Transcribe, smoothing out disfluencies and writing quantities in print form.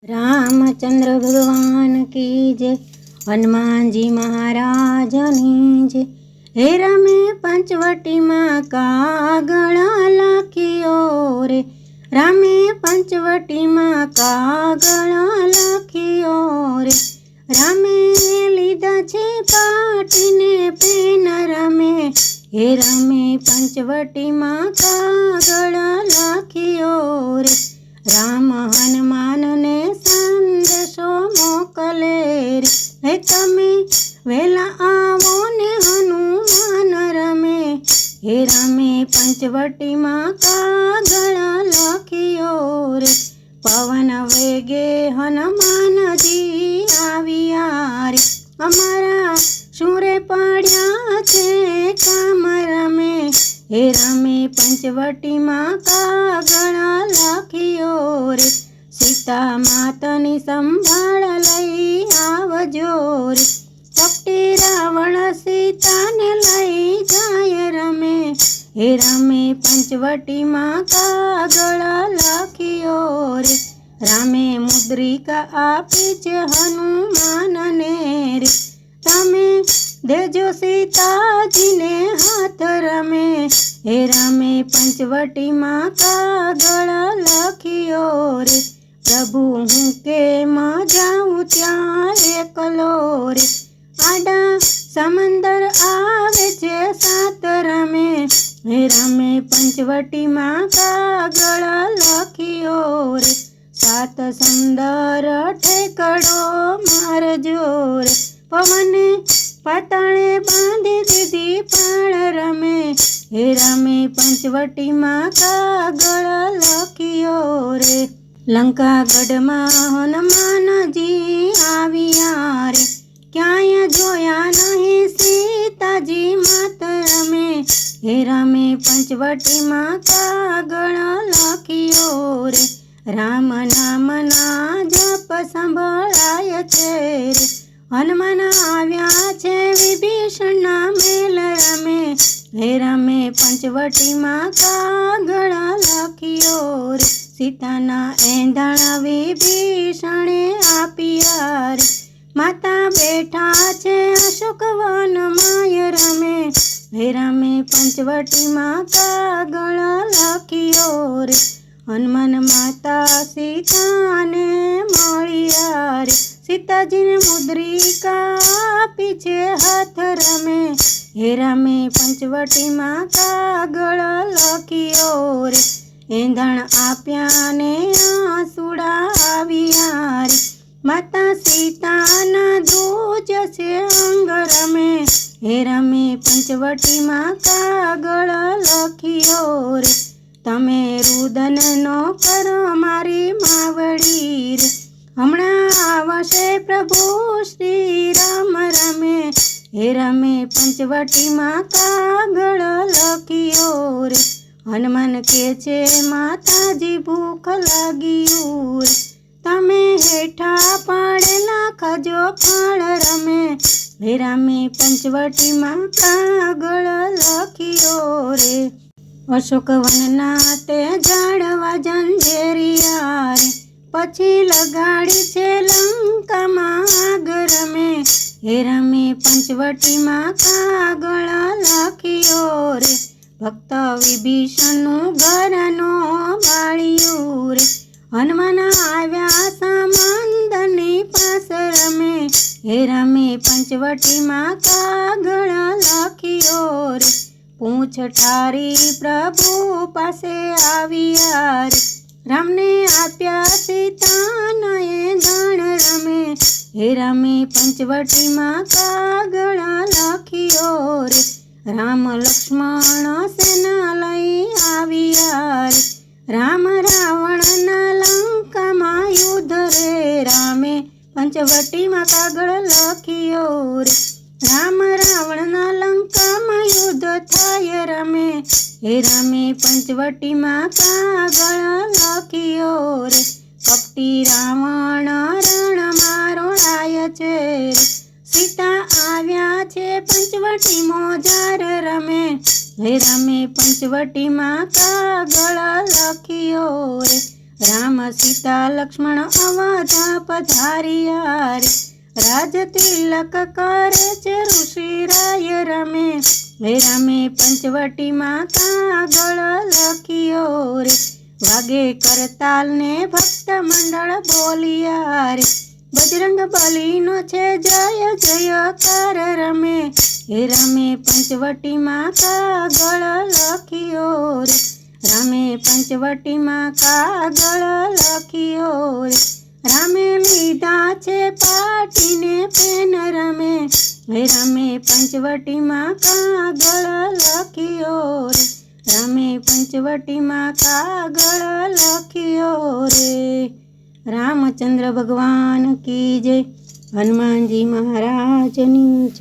रामचंद्र भगवान की जय, हनुमान जी महाराजनी जय। हे रमे पंचवटी माँ कागड़ा लखियो रे, रामे पंचवटी माँ कागड़ा लखियो रे। रामे लीधा छे पाटीने पेन रमे, हे रमे पंचवटी माँ कागड़ा लखियो रे। राम हनुमान ने संदेशो मोकले रे, हे तमे वेला आवो ने हनुमान रमे, हे रामे पंचवटी माँ कागड़ा लखियो रे। पवन वेगे हनुमान जी आविया रे, अमारा सूरे पड्या छे काम रमे, हे रामे पंचवटी माँ कागड़ा लखियो रे। सीता मातानी संभाळ लई आवजो रे, कपटी रावण सीताने लई जाय रमे, हे रामे पंचवटी माँ कागड़ा लखियो रे। रामे मुद्रिका आपी छे हनुमान ने रे, तमे देजो सीताजी ने हाथ रमे, हे रामे पंचवटी माँ कागड़ा लखियो रे। प्रभु हूँ के माँ जाऊँ त्यां एकलो रे, आडा समंदर आवे छे सात रमे, हे रामे पंचवटी माँ कागड़ा लखियो रे। सात समंदर ठेकड़ो मारजो रे, पवने पाताळे बांधी दीधी पाळ रमे, हे रामे पंचवटी माँ कागड़ा लखियो रे। लंका गढ़ हनुमान जी आविया रे, क्यांय जोया नहीं सीताजी मात रमे, हे रामे पंचवटी माँ कागड़ा लखियो रे। राम नाम ना जप संभळाय छे रे, हनुमान आव्या छे विभीषण ना मेल रमे, हे रामे पंचवटी माँ कागड़ा लखियो रे। सीताना एंधाणा विभीषणे आपिया रे, माता बैठा छे अशोक वन माय रमे, हे रामे पंचवटी माँ कागड़ा लखियो रे। हनुमान माता सीता ने मळिया रे, सीताजी ने मुद्रिका आपी छे हाथ रमे, हे रामे पंचवटी माँ कागड़ा लखियो रे। एंधाण आप्या ने आंसुड़ा आविया रे, माता सीता ना दूज छे अंग रमे, हे रामे पंचवटी माँ कागड़ा लखियो रे। तमे रुदन नो करो मारी मावड़ी रे, हमणा आवशे प्रभु श्री राम रमे, हे रामे पंचवटी माँ कागड़ा लखियो रे। हनुमान के छे माताजी भूख लागियो रे, तमे हेठा पाड़ेला खजो फळ रमे, हे रामे पंचवटी माँ कागड़ा लखियो रे। अशोक वनना ते झाड़वा जंजेरिया रे, पछी लगाड़ी छे लंका माँ आग रमे, हे रामे पंचवटी माँ कागड़ा लखियो रे। भक्त विभीषणनु घरनो बाळियो रे, हनुमान आव्या समंदरनी पास रमे, हे रामे पंचवटी माँ कागड़ा लखियो रे। पूछ ठारी प्रभु पासे आविया रे, रामने आप्या सीताना एंधाण रमे, हे रामे पंचवटी माँ कागड़ा लखियो रे। राम लक्ष्मण सेना लई आविया रे, राम रावण ना लंका मां युद्ध रे, रामे पंचवटी माँ कागड़ा लखियो रे। राम रावण ना लंका मां युद्ध थाय रमे, हे रामे पंचवटी माँ कागड़ा लखियो रे। कपटी रावण रण मारोड़ाय छे रे, सीता आव्या छे पंचवटी मोजार रमे, हे रामे पंचवटी माँ कागड़ा लखियो रे। રામ સીતા લક્ષ્મણ અવધા પધાર્યા રે, રાજ તિલક કરે છે ઋષિરાય રમે, હે રામે પંચવટીમાં કાગળ લખ્યો રે, વાગે કરતાલ ને ભક્ત મંડળ બોલ્યા રે, બજરંગ બલીનો છે જય જયકાર રમે, હે રામે પંચવટીમાં કાગળ લખ્યો રે, રામે પંચવટીમાં કાગળ લખ્યો રે, રામે લીધા છે પાટીને પેન રમે, હે રામે પંચવટીમાં કાગળ લખ્યો રે, રામે પંચવટીમાં કાગળ લખ્યો રે। રામચંદ્ર ભગવાન કી જય, હનુમાનજી મહારાજની જય।